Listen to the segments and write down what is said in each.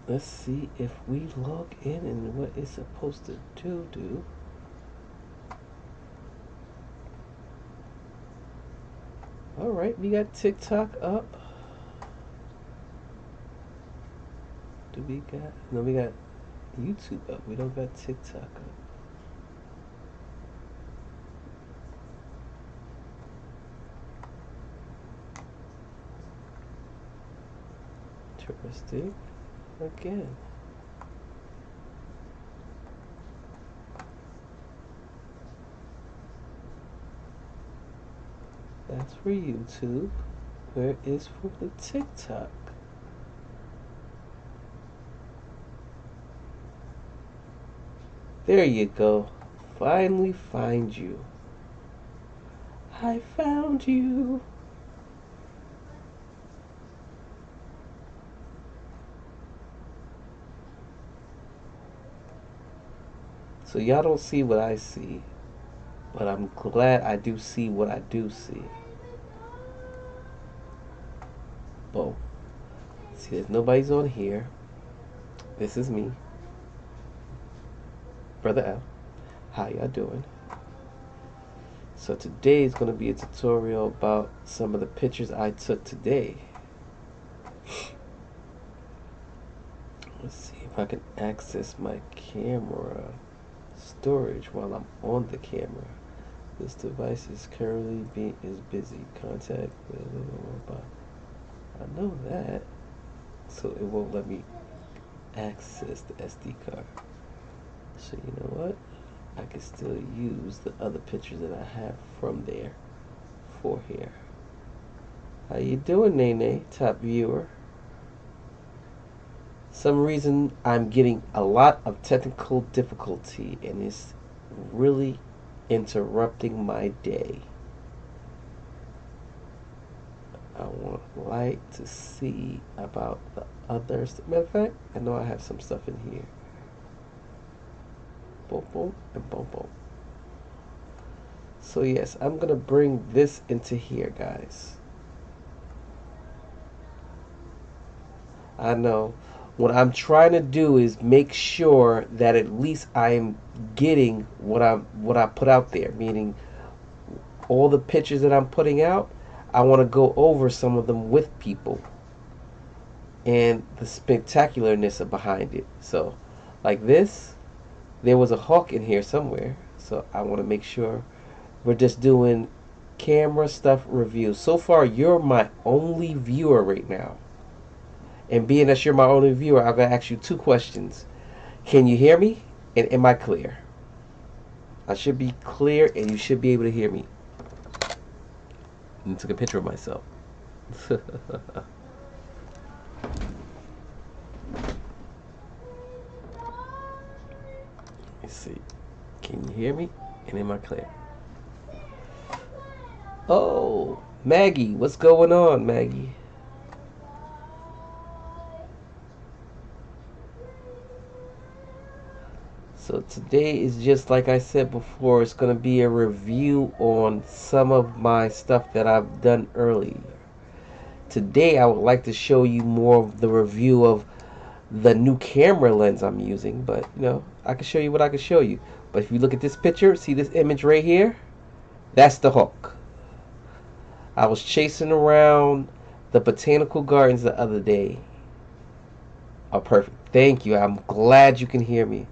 Let's see if we log in and what it's supposed to do. Alright, we got TikTok up. Do we got... No, we got YouTube up. We don't got TikTok up. Interesting. Again. That's for YouTube. Where is for the TikTok? There you go. Finally find you. I found you. So y'all don't see what I see, but I'm glad I do see what I do see. Boom. See, there's nobody's on here. This is me, Brother L. How y'all doing? So today is going to be a tutorial about some of the pictures I took today. Let's see if I can access my camera storage while I'm on the camera. This device is currently busy. Contact. I know that, so it won't let me access the SD card. So you know what? I can still use the other pictures that I have from there for here. How you doing, Nene? Top viewer. Some reason I'm getting a lot of technical difficulty and it's really interrupting my day. I would like to see about the others. Matter of fact, I know I have some stuff in here. Boom, boom, and boom, boom. So yes, I'm gonna bring this into here, guys. I know. What I'm trying to do is make sure that at least I'm getting what I put out there, meaning all the pictures that I'm putting out, I want to go over some of them with people and the spectacularness behind it. So, like this, there was a hawk in here somewhere, so I want to make sure we're just doing camera stuff reviews. So far, you're my only viewer right now. And being that you're my only viewer, I'm going to ask you two questions. Can you hear me? And am I clear? I should be clear and you should be able to hear me. I took a picture of myself. Let me see. Can you hear me? And am I clear? Oh, Maggie. What's going on, Maggie? So today is just like I said before, it's going to be a review on some of my stuff that I've done earlier. Today I would like to show you more of the review of the new camera lens I'm using, but you know, I can show you what I can show you. But if you look at this picture, see this image right here? That's the hawk. I was chasing around the botanical gardens the other day. Oh, perfect. Thank you. I'm glad you can hear me.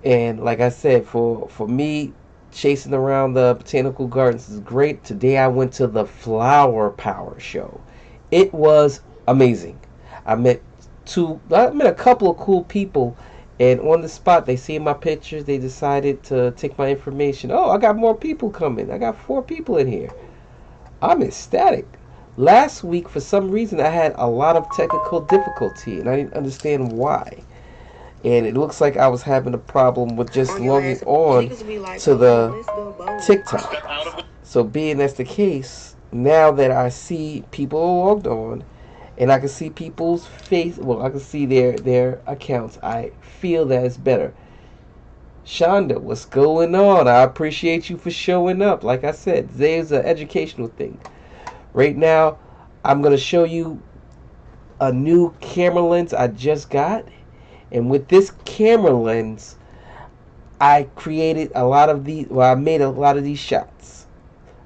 And like I said, for me, chasing around the botanical gardens is great. Today I went to the flower power show. It was amazing. I met a couple of cool people, and on the spot they see my pictures. They decided to take my information. Oh, I got more people coming. I got 4 people in here. I'm ecstatic. Last week, for some reason, I had a lot of technical difficulty, and I didn't understand why. And it looks like I was having a problem with just logging on to the TikTok. So being that's the case, now that I see people logged on, and I can see people's face, well, I can see their accounts, I feel that it's better. Shonda, what's going on? I appreciate you for showing up. Like I said, today is an educational thing. Right now, I'm going to show you a new camera lens I just got, and with this camera lens, I created a lot of these. Well, I made a lot of these shots.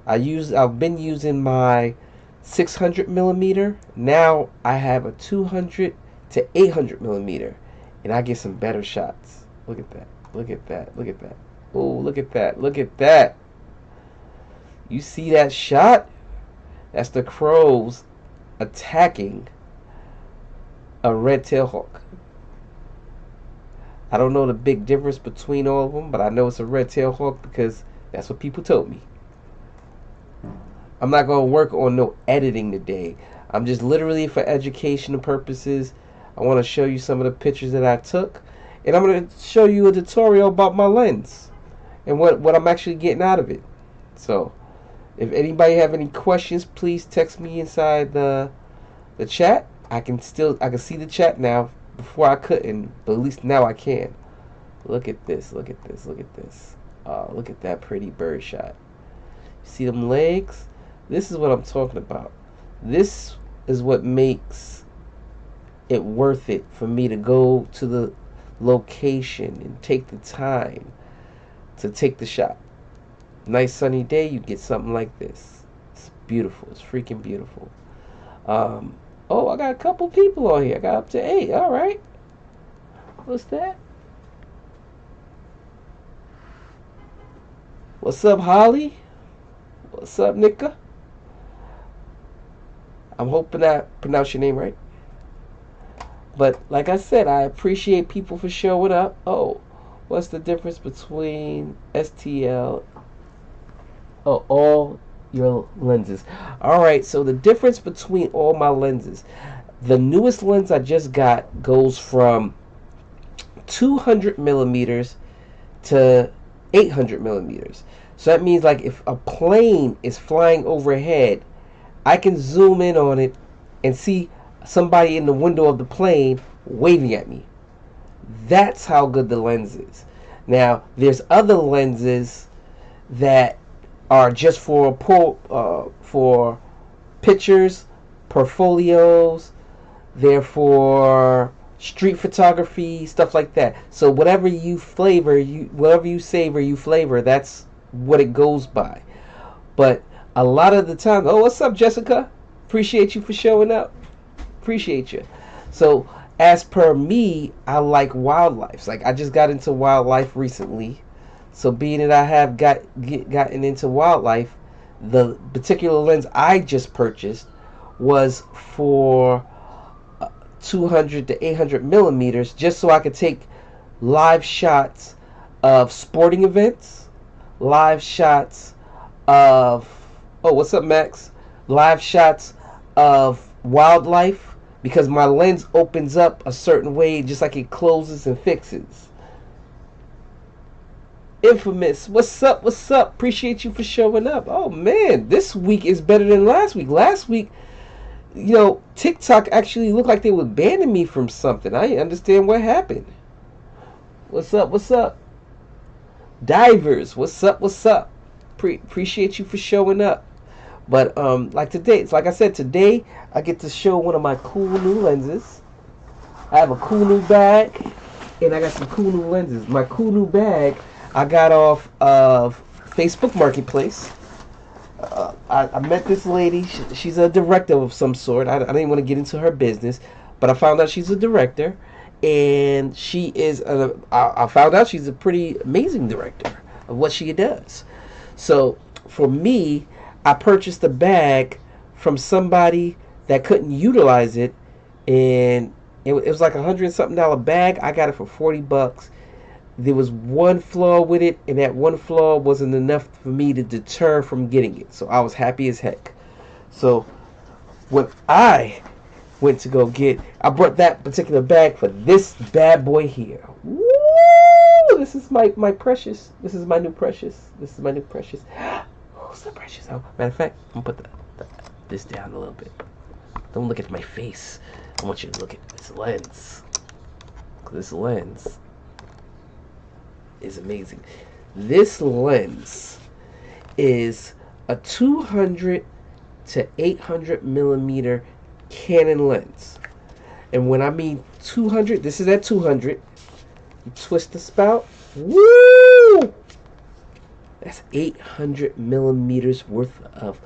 I've been using my 600 millimeter. Now I have a 200 to 800 millimeter, and I get some better shots. Look at that. Look at that. Look at that. Oh, look at that. Look at that. You see that shot? That's the crows attacking a red-tailed hawk. I don't know the big difference between all of them, but I know it's a red-tailed hawk because that's what people told me. I'm not going to work on no editing today. I'm just literally for educational purposes. I want to show you some of the pictures that I took, and I'm going to show you a tutorial about my lens and what I'm actually getting out of it. So if anybody have any questions, please text me inside the chat. I can see the chat now. Before I couldn't, but at least now I can. Look at this, look at this, look at this. Look at that pretty bird shot. See them legs? This is what I'm talking about. This is what makes it worth it for me to go to the location and take the time to take the shot. Nice sunny day, you get something like this. It's beautiful. It's freaking beautiful. Oh, I got a couple people on here. I got up to 8. All right. What's that? What's up, Holly? What's up, Nika? I'm hoping I pronounced your name right. But like I said, I appreciate people for showing up. Oh, what's the difference between STL? Oh, all your lenses. Alright, so the difference between all my lenses, the newest lens I just got goes from 200 millimeters to 800 millimeters. So that means like if a plane is flying overhead, I can zoom in on it and see somebody in the window of the plane waving at me. That's how good the lens is. Now there's other lenses that are just for pictures, portfolios. They're for street photography, stuff like that. So whatever you savor, you flavor. That's what it goes by. But a lot of the time, oh, what's up, Jessica? Appreciate you for showing up. Appreciate you. So as per me, I like wildlife. Like I just got into wildlife recently. So being that I have gotten into wildlife, the particular lens I just purchased was for 200 to 800 millimeters, just so I could take live shots of sporting events, live shots of, oh, what's up, Max? Live shots of wildlife, because my lens opens up a certain way, just like it closes and fixes. Infamous, what's up? What's up? Appreciate you for showing up. Oh man, this week is better than last week. Last week, you know, TikTok actually looked like they were banning me from something. I didn't understand what happened. What's up? What's up? Divers, what's up? What's up? Appreciate you for showing up. But like today, it's like I said, today I get to show one of my cool new lenses. I have a cool new bag, and I got some cool new lenses. My cool new bag I got off of Facebook Marketplace. I met this lady. She's a director of some sort. I didn't want to get into her business, but I found out she's a director, and she is. I found out she's a pretty amazing director of what she does. So for me, I purchased a bag from somebody that couldn't utilize it, and it was like $100-something bag. I got it for $40. There was one flaw with it, and that one flaw wasn't enough for me to deter from getting it. So I was happy as heck. So when I went to go get, I brought that particular bag for this bad boy here. Woo! This is my precious. This is my new precious. This is my new precious. Who's the precious? Oh, matter of fact, I'm gonna put this down a little bit. Don't look at my face. I want you to look at this lens. This lens is amazing. This lens is a 200 to 800 millimeter Canon lens. And when I mean 200, this is at 200. You twist the spout. Woo! That's 800 millimeters worth of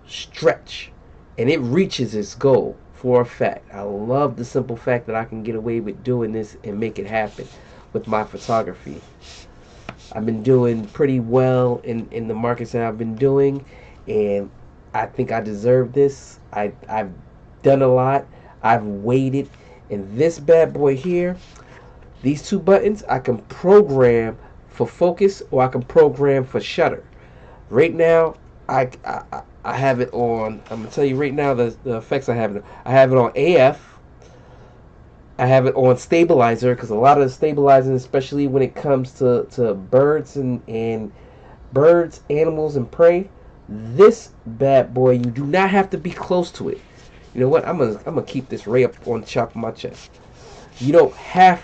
stretch. And it reaches its goal for a fact. I love the simple fact that I can get away with doing this and make it happen with my photography. I've been doing pretty well in the markets that I've been doing, and I think I deserve this. I've done a lot. I've waited. And this bad boy here, these two buttons, I can program for focus or I can program for shutter. Right now, I have it on. I'm gonna tell you right now the effects I have it. I have it on AF. I have it on stabilizer because a lot of the stabilizing, especially when it comes to birds and birds, animals, and prey, this bad boy, you do not have to be close to it. You know what? I'm gonna keep this right up on the top of my chest. You don't have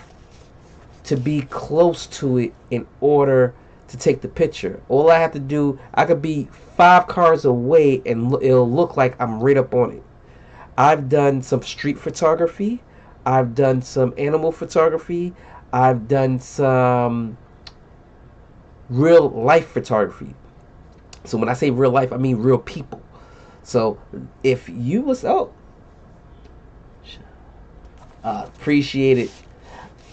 to be close to it in order to take the picture. All I have to do, I could be 5 cars away and it'll look like I'm right up on it. I've done some street photography. I've done some animal photography. I've done some real life photography. So when I say real life, I mean real people. So if you was appreciate it.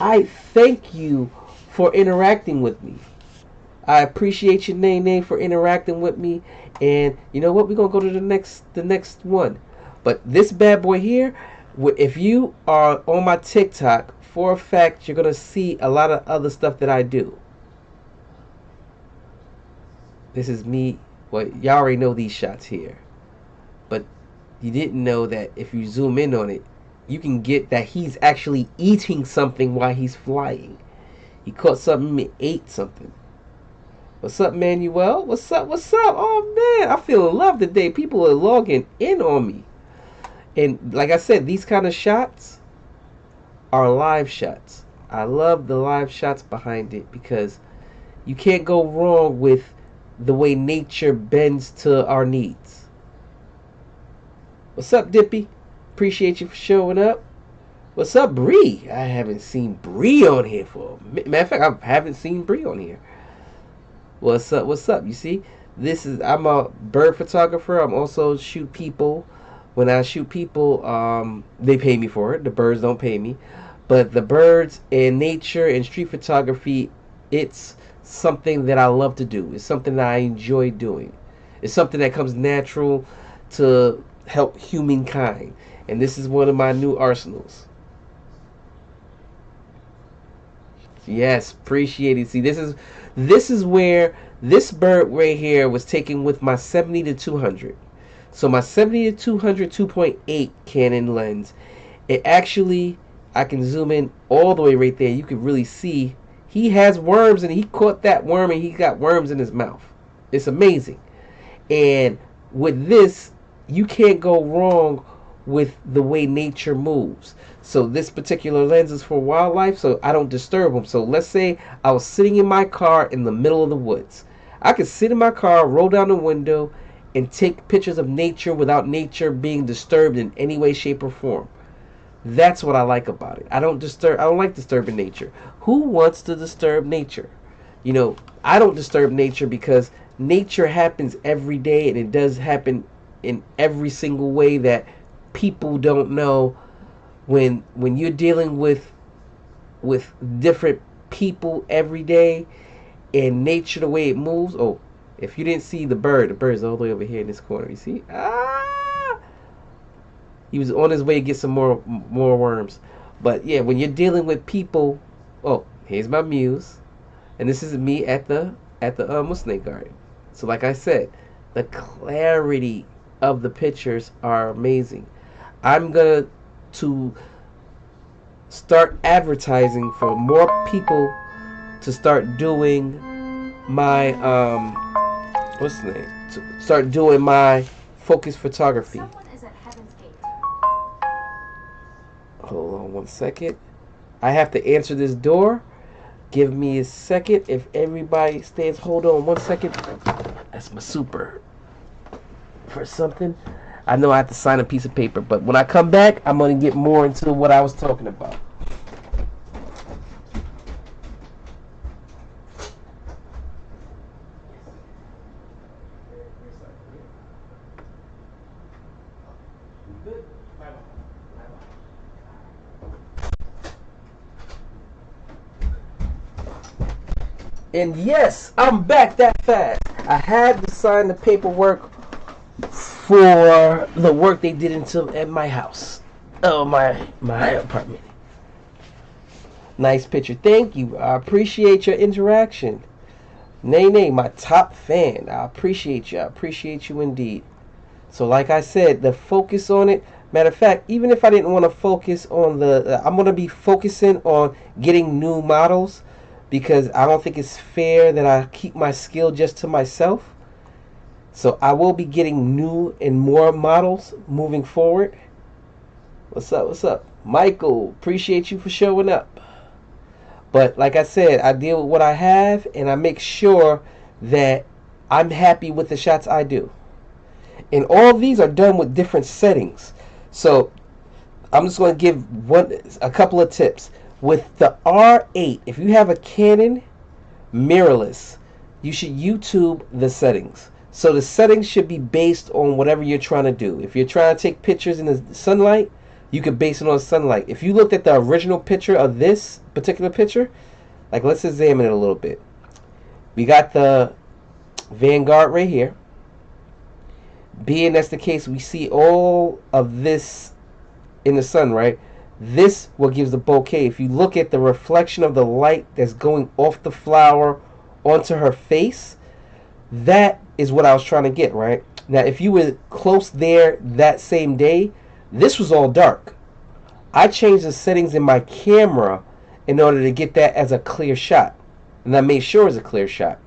I thank you for interacting with me. I appreciate your name for interacting with me. And you know what? We're gonna go to the next one. But this bad boy here, if you are on my TikTok, for a fact, you're gonna see a lot of other stuff that I do. This is me. Well, y'all already know these shots here, but you didn't know that if you zoom in on it, you can get that he's actually eating something while he's flying. He caught something and ate something. What's up, Manuel? What's up? What's up? Oh man, I feel love today. People are logging in on me. And like I said, these kind of shots are live shots. I love the live shots behind it because you can't go wrong with the way nature bends to our needs. What's up, Dippy? Appreciate you for showing up. What's up, Bree? I haven't seen Bree on here for a matter of fact, I haven't seen Bree on here. What's up? What's up? You see, I'm a bird photographer. I'm also shoot people. When I shoot people, they pay me for it. The birds don't pay me, but the birds and nature and street photography, it's something that I love to do. It's something that I enjoy doing. It's something that comes natural to help humankind. And this is one of my new arsenals. Yes, appreciate it. See, this is where this bird right here was taken with my 70 to 200. So my 70 to 200 2.8 Canon lens. It actually, I can zoom in all the way right there. You can really see he has worms and he caught that worm and he got worms in his mouth. It's amazing. And with this, you can't go wrong with the way nature moves. So this particular lens is for wildlife, so I don't disturb them. So let's say I was sitting in my car in the middle of the woods. I could sit in my car, roll down the window, and take pictures of nature without nature being disturbed in any way, shape, or form. That's what I like about it. I don't like disturbing nature. Who wants to disturb nature? You know, I don't disturb nature because nature happens every day, and it does happen in every single way that people don't know. When you're dealing with different people every day and nature, the way it moves. Oh, if you didn't see the bird's all the way over here in this corner. You see? He was on his way to get some more worms. But yeah, when you're dealing with people, oh, here's my muse, and this is me at the snake garden. So like I said, the clarity of the pictures are amazing. I'm gonna to start advertising for more people to start doing my what's the name? To start doing my focus photography. Someone is at Heaven's Gate. Hold on one second. I have to answer this door. Give me a second. If everybody stands, hold on one second. That's my super for something. I know I have to sign a piece of paper, but when I come back, I'm going to get more into what I was talking about. And yes, I'm back that fast. I had to sign the paperwork for the work they did at my house. Oh, my apartment. Nice picture. Thank you. I appreciate your interaction. Nay, my top fan. I appreciate you. I appreciate you indeed. So like I said, the focus on it. Matter of fact, even if I didn't want to focus on I'm going to be focusing on getting new models, because I don't think it's fair that I keep my skill just to myself. So I will be getting new and more models moving forward. What's up? What's up? Michael, appreciate you for showing up. But like I said, I deal with what I have, and I make sure that I'm happy with the shots I do. And all these are done with different settings. So I'm just going to give a couple of tips. With the R8, if you have a Canon mirrorless, you should YouTube the settings. So the settings should be based on whatever you're trying to do. If you're trying to take pictures in the sunlight, you could base it on sunlight. If you looked at the original picture of this particular picture, like let's examine it a little bit. We got the Vanguard right here. Being that's the case, we see all of this in the sun, right? This what gives the bokeh. If you look at the reflection of the light that's going off the flower onto her face, that is what I was trying to get, right? Now, if you were close there that same day, this was all dark. I changed the settings in my camera in order to get that as a clear shot. And I made sure it's a clear shot.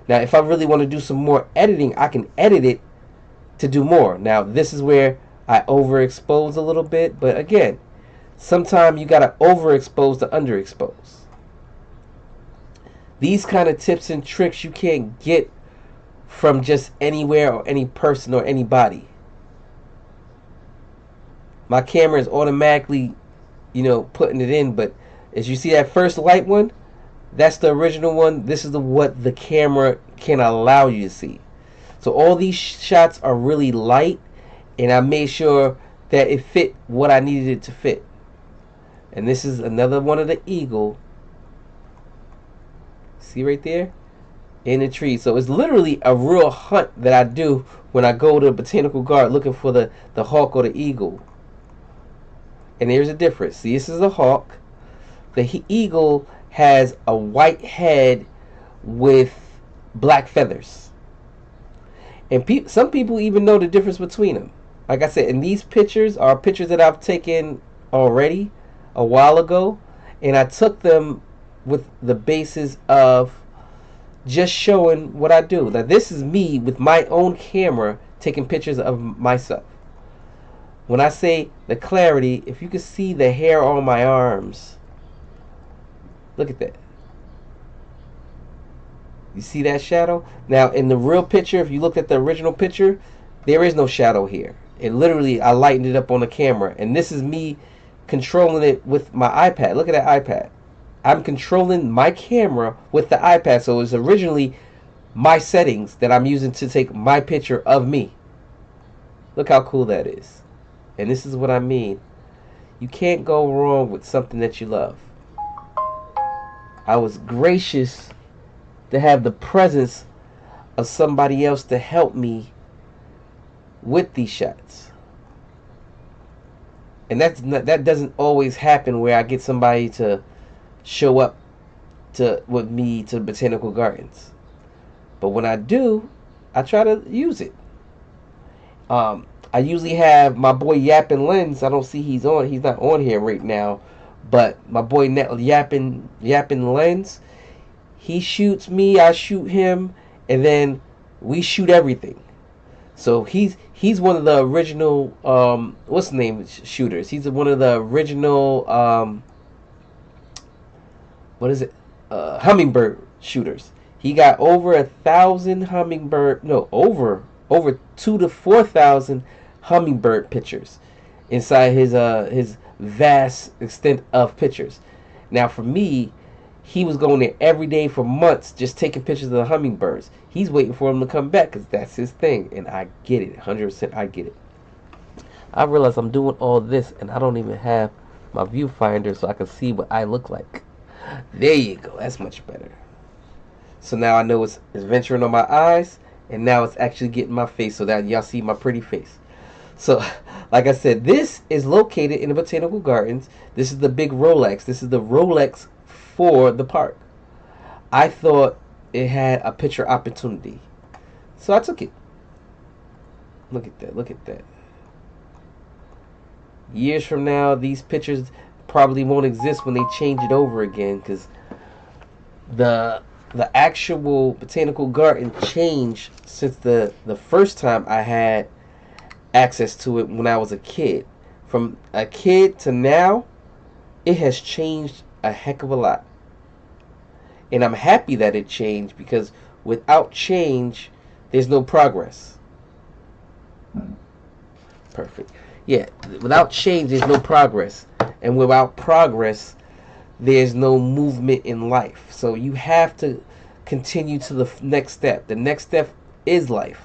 Now, if I really want to do some more editing, I can edit it to do more. Now, this is where I overexpose a little bit, but again, sometimes you gotta overexpose to underexpose. These kind of tips and tricks you can't get from just anywhere or any person or anybody. My camera is automatically, putting it in, but as you see that first light one, that's the original one. This is what the camera can allow you to see. So all these shots are really light, and I made sure that it fit what I needed it to fit. And this is another one of the eagle. See right there? In the tree. So it's literally a real hunt that I do when I go to the botanical garden looking for the hawk or the eagle. And there's a difference. See, this is a hawk. The eagle has a white head with black feathers. And some people even know the difference between them. Like I said, and these pictures are pictures that I've taken already a while ago, and I took them with the basis of just showing what I do. Now this is me with my own camera taking pictures of myself. When I say the clarity, if you can see the hair on my arms, look at that. You see that shadow? Now in the real picture, if you look at the original picture, there is no shadow here. It literally, I lightened it up on the camera, and this is me controlling it with my iPad. Look at that iPad. I'm controlling my camera with the iPad, so it's originally my settings that I'm using to take my picture of me. Look how cool that is. And this is what I mean. You can't go wrong with something that you love. I was gracious to have the presence of somebody else to help me with these shots. And that doesn't always happen where I get somebody to show up with me to the botanical gardens. But when I do, I try to use it. I usually have my boy Yappin Lens. I don't see he's not on here right now. But my boy Yappin Lens, he shoots me, I shoot him, and then we shoot everything. So he's one of the original what's the name shooters. He's one of the original hummingbird shooters. He got over 1,000 over 2,000 to 4,000 hummingbird pictures inside his vast extent of pictures. Now for me, he was going there every day for months just taking pictures of the hummingbirds. He's waiting for them to come back because that's his thing, and I get it, 100%. I get it. I realize I'm doing all this and I don't even have my viewfinder so I can see what I look like. There you go. That's much better. So now I know it's venturing on my eyes, and now it's actually getting my face so that y'all see my pretty face. So, like I said, this is located in the Botanical Gardens. This is the big Rolex. This is the Rolex for the park. I thought it had a picture opportunity, so I took it. Look at that. Look at that. Years from now, these pictures probably won't exist when they change it over again, because the actual Botanical Garden changed since the first time I had access to it when I was a kid. From a kid to now, it has changed a heck of a lot. And I'm happy that it changed, because without change, there's no progress. Perfect. Yeah, without change, there's no progress. And without progress, there's no movement in life. So you have to continue to the next step. The next step is life.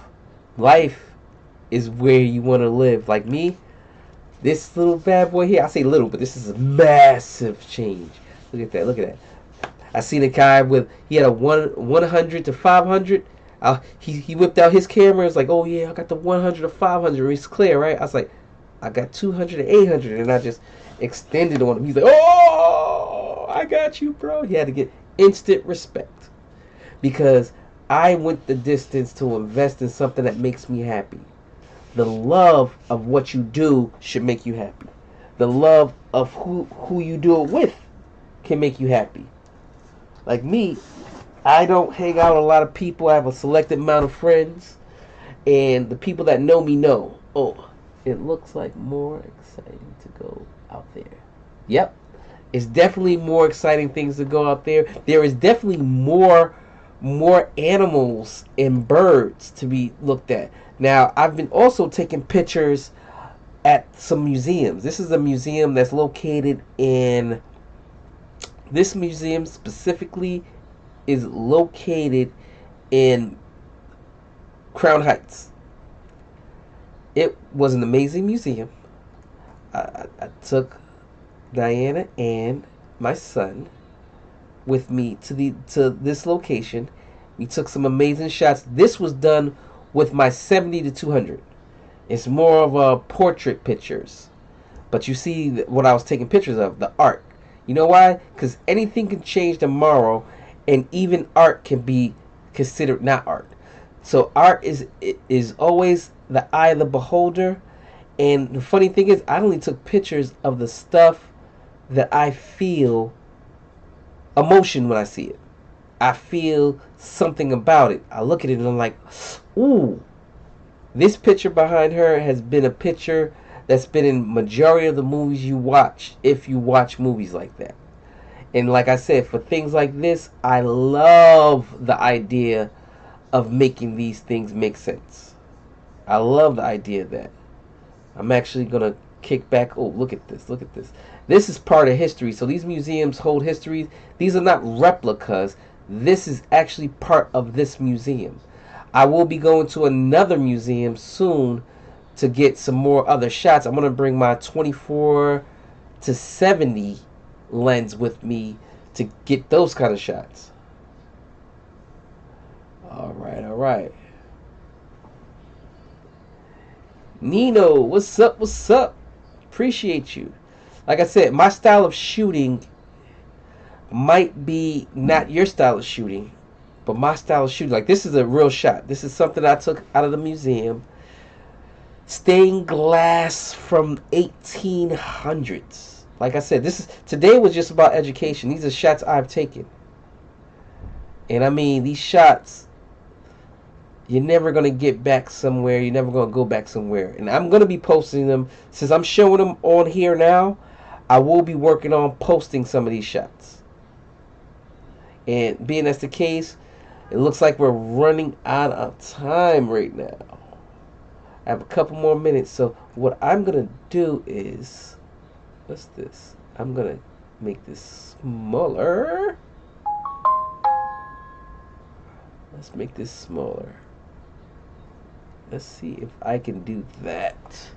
Life is where you want to live. Like me, this little bad boy here, I say little, but this is a massive change. Look at that. Look at that. I seen a guy with, he had a 100 to 500. He whipped out his camera. It's like, oh yeah, I got the 100 to 500. It's clear, right? I was like, I got 200 to 800, and I just extended on him. He's like, oh, I got you, bro. He had to get instant respect, because I went the distance to invest in something that makes me happy. The love of what you do should make you happy. The love of who you do it with can make you happy. Like me, I don't hang out with a lot of people. I have a selected amount of friends, and the people that know me know, oh, it looks like more exciting to go out there. Yep, it's definitely more exciting things to go out there. There is definitely more animals and birds to be looked at. Now, I've been also taking pictures at some museums. This is a museum that's located in, this museum specifically is located in Crown Heights. It was an amazing museum. I took Diana and my son with me to this location. We took some amazing shots. This was done with my 70 to 200. It's more of a portrait pictures, but you see what I was taking pictures of, the art. You know why? Because anything can change tomorrow, and even art can be considered not art. So art is always the eye of the beholder. And the funny thing is, I only took pictures of the stuff that I feel emotion when I see it. I feel something about it. I look at it and I'm like, ooh, this picture behind her has been a picture that's been in majority of the movies you watch, if you watch movies like that. And like I said, for things like this, I love the idea of making these things make sense. I love the idea of that. I'm actually going to kick back. Oh, look at this. Look at this. This is part of history. So these museums hold history. These are not replicas. This is actually part of this museum. I will be going to another museum soon to get some more other shots. I'm going to bring my 24 to 70 lens with me to get those kind of shots. All right, all right. Nino, what's up? What's up? Appreciate you. Like I said, my style of shooting might be not your style of shooting, but my style of shooting, like this is a real shot. This is something I took out of the museum. Stained glass from 1800s. Like I said, today was just about education. These are shots I've taken. And I mean, these shots, you're never going to get back somewhere. You're never going to go back somewhere. And I'm going to be posting them. Since I'm showing them on here now, I will be working on posting some of these shots. And being that's the case, it looks like we're running out of time right now. I have a couple more minutes. So what I'm gonna do is, what's this? I'm gonna make this smaller. Let's make this smaller. Let's see if I can do that.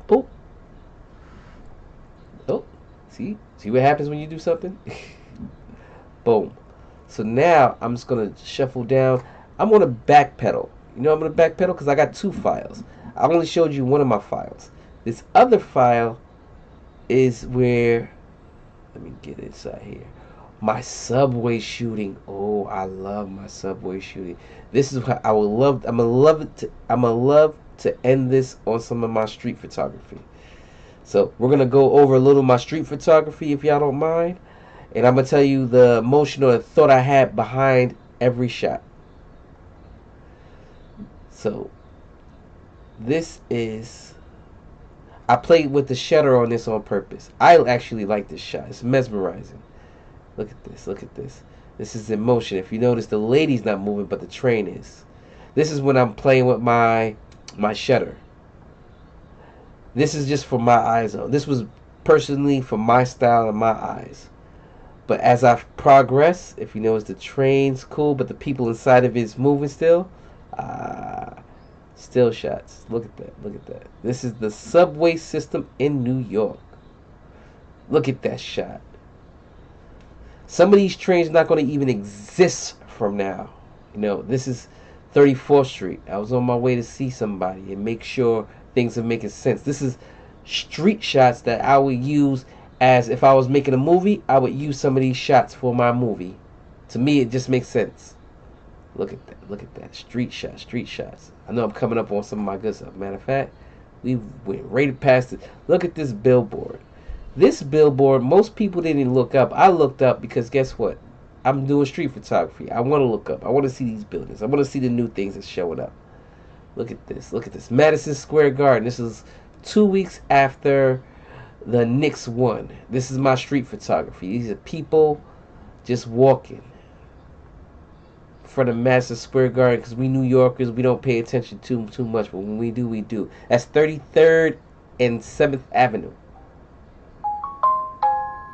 Oh, oh, see what happens when you do something? Boom. So now I'm just gonna shuffle down. I'm gonna backpedal. You know I'm gonna backpedal because I got two files. I only showed you one of my files. This other file is where, let me get inside here. My subway shooting. Oh, I love my subway shooting. This is what I would love. I'm gonna love to end this on some of my street photography. So we're gonna go over a little of my street photography if y'all don't mind, and I'm gonna tell you the emotion or the thought I had behind every shot. So this is, I played with the shutter on this on purpose. I actually like this shot. It's mesmerizing. Look at this. Look at this. This is in motion. If you notice, the lady's not moving, but the train is. This is when I'm playing with my shutter. This is just for my eyes though. This was personally for my style and my eyes. But as I progress, if you notice, the train's cool, but the people inside of it is moving still. Still shots. Look at that. Look at that. This is the subway system in New York. Look at that shot. Some of these trains are not going to even exist from now. You know, this is 34th Street. I was on my way to see somebody and make sure things are making sense. This is street shots that I would use as if I was making a movie. I would use some of these shots for my movie. To me, it just makes sense. Look at that. Look at that. Street shots. Street shots. I know I'm coming up on some of my good stuff. Matter of fact, we went right past it. Look at this billboard. This billboard, most people didn't look up. I looked up because guess what? I'm doing street photography. I want to look up. I want to see these buildings. I want to see the new things that's showing up. Look at this. Look at this. Madison Square Garden. This is 2 weeks after the Knicks won. This is my street photography. These are people just walking in front of Madison Square Garden because we New Yorkers, we don't pay attention too much. But when we do, we do. That's 33rd and 7th Avenue.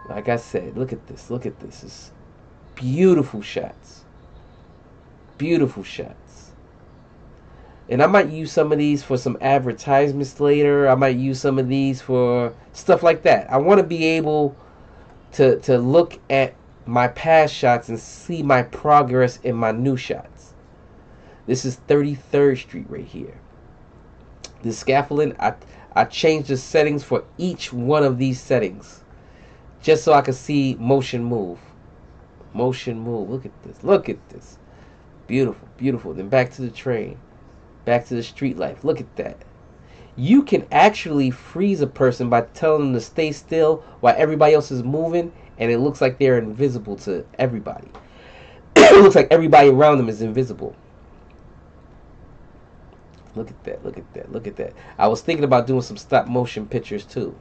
Like I said, look at this. Look at this. It's beautiful shots. Beautiful shots. And I might use some of these for some advertisements later. I might use some of these for stuff like that. I want to be able to look at my past shots and see my progress in my new shots. This is 33rd Street right here. The scaffolding, I changed the settings for each one of these settings. Just so I can see motion move. Motion move. Look at this. Look at this. Beautiful. Beautiful. Then back to the train. Back to the street life. Look at that. You can actually freeze a person by telling them to stay still while everybody else is moving, and it looks like they're invisible to everybody. It looks like everybody around them is invisible. Look at that. Look at that. Look at that. I was thinking about doing some stop motion pictures too.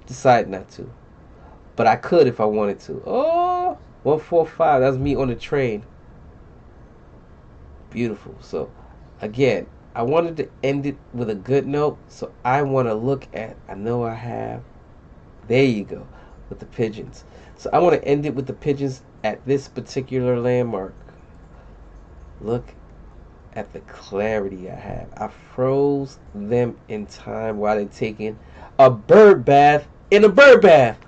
Decided not to. But I could if I wanted to. Oh, 145. That's me on the train. Beautiful. So, again, I wanted to end it with a good note. So, I want to look at, I know I have. There you go. With the pigeons. So, I want to end it with the pigeons at this particular landmark. Look at the clarity I have. I froze them in time while they're taking a bird bath in a bird bath.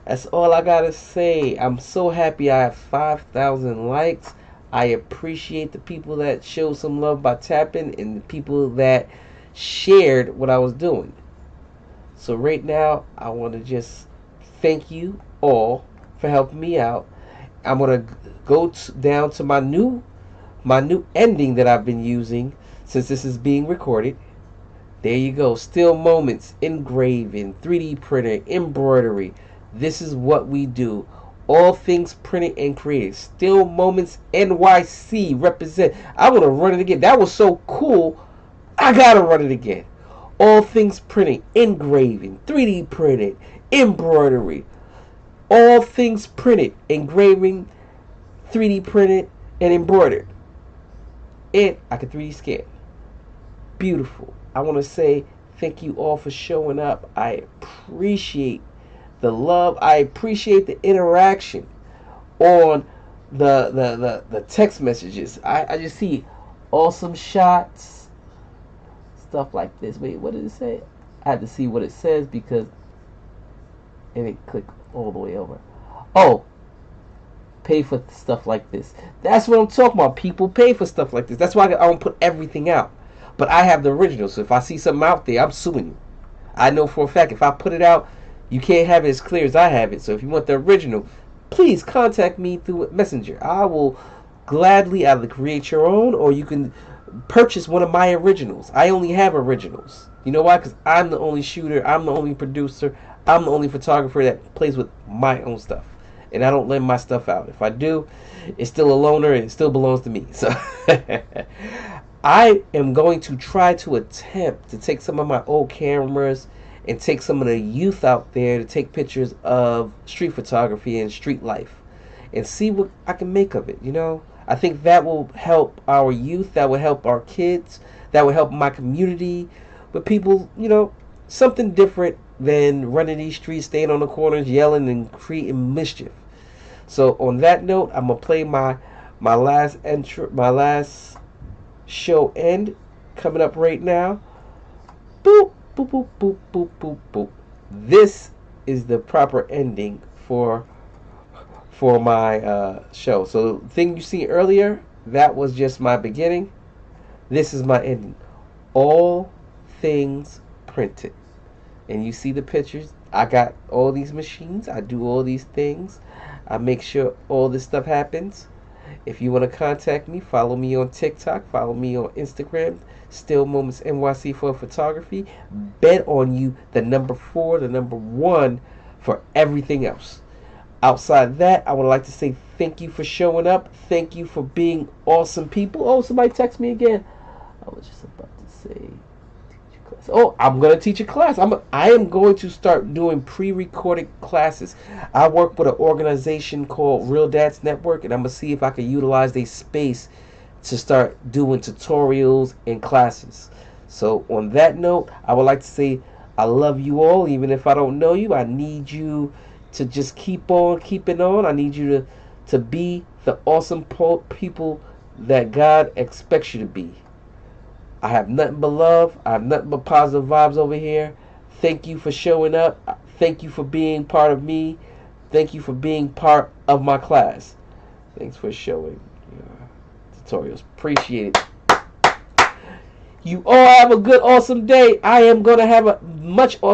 That's all I gotta say. I'm so happy I have 5,000 likes. I appreciate the people that showed some love by tapping and the people that shared what I was doing. So right now, I want to just thank you all for helping me out. I'm gonna go down to my new ending that I've been using since this is being recorded. There you go. Still moments, engraving, 3D printing, embroidery. This is what we do. All things printed and created. Still Moments NYC represent. I want to run it again. That was so cool. I gotta run it again. All things printed, engraving, 3D printed, embroidery. All things printed, engraving, 3D printed, and embroidered. And I can 3D scan. Beautiful. I want to say thank you all for showing up. I appreciate the love. I appreciate the interaction on the text messages. I just see awesome shots, stuff like this. Wait, what did it say? I had to see what it says because and it clicked all the way over. Oh, pay for stuff like this. That's what I'm talking about. People pay for stuff like this. That's why I don't put everything out. But I have the original. So if I see something out there, I'm suing you. I know for a fact if I put it out, you can't have it as clear as I have it. So if you want the original, please contact me through Messenger. I will gladly either create your own or you can purchase one of my originals. I only have originals. You know why? Because I'm the only shooter. I'm the only producer. I'm the only photographer that plays with my own stuff. And I don't lend my stuff out. If I do, it's still a loaner and it still belongs to me. So I am going to try to attempt to take some of my old cameras and take some of the youth out there to take pictures of street photography and street life and see what I can make of it. You know, I think that will help our youth, that will help our kids, that will help my community. But people, you know, something different than running these streets, staying on the corners, yelling and creating mischief. So on that note, I'm gonna play my last show end coming up right now. Boop boop boop boop boop boop boop. This is the proper ending for my show. So the thing you see earlier, that was just my beginning. This is my ending. All things printed. And you see the pictures. I got all these machines. I do all these things. I make sure all this stuff happens. If you want to contact me, follow me on TikTok, follow me on Instagram, Still Moments NYC for photography. Bet on you the number 4, the number 1 for everything else. Outside that, I would like to say thank you for showing up. Thank you for being awesome people. Oh, somebody text me again. I was just about to say class. Oh, I'm going to teach a class. I am going to start doing pre-recorded classes. I work with an organization called Real Dads Network, and I'm going to see if I can utilize their space to start doing tutorials and classes. So on that note, I would like to say I love you all. Even if I don't know you, I need you to just keep on keeping on. I need you to be the awesome people that God expects you to be. I have nothing but love. I have nothing but positive vibes over here. Thank you for showing up. Thank you for being part of me. Thank you for being part of my class. Thanks for showing tutorials. Appreciate it. You all have a good, awesome day. I am going to have a much awesome